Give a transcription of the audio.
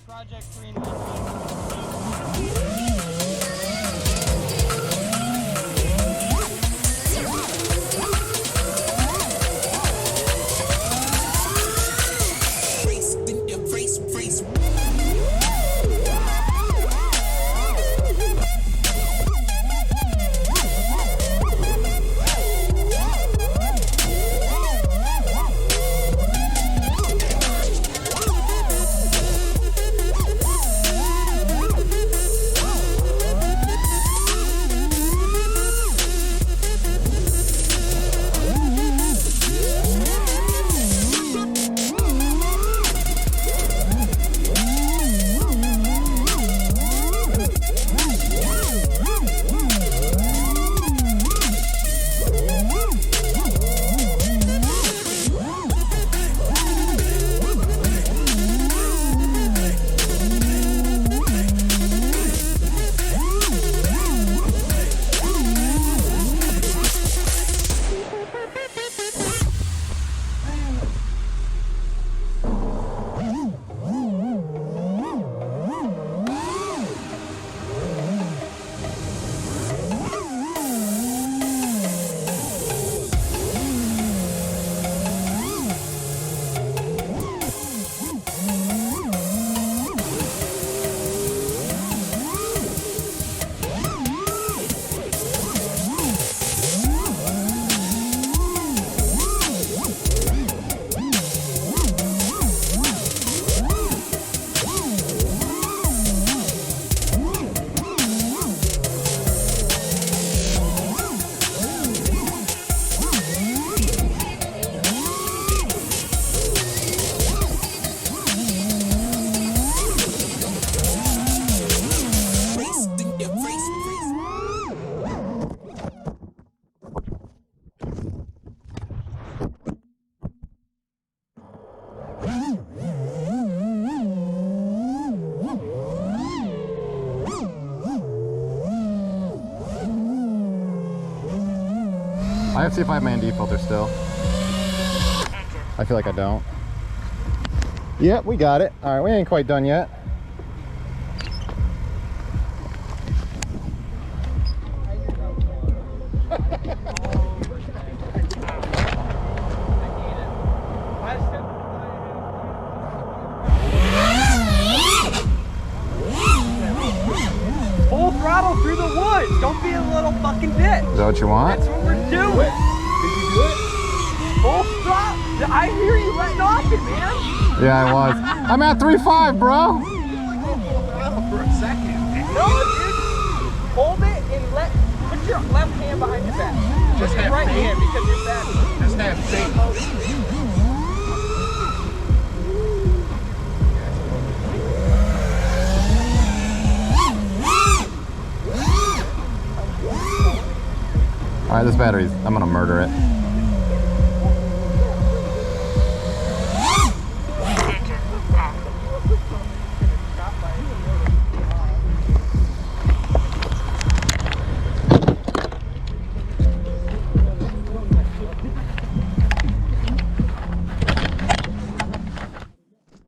Project 3 and 1. I have to see if I have my ND filter still. I feel like I don't. Yep, we got it. All right, we ain't quite done yet. Full throttle through the woods. Don't be a little fucking bitch. Is that what you want? That's what we're doing. Did you do it? Full throttle. I hear you letting off it, man. Yeah, I was. I'm at 3.5, bro. For a second. No, dude. Hold it and put your left hand behind your back. Just your have right faith. hand because you're bad. Just have faith. All right, this battery's, I'm gonna murder it.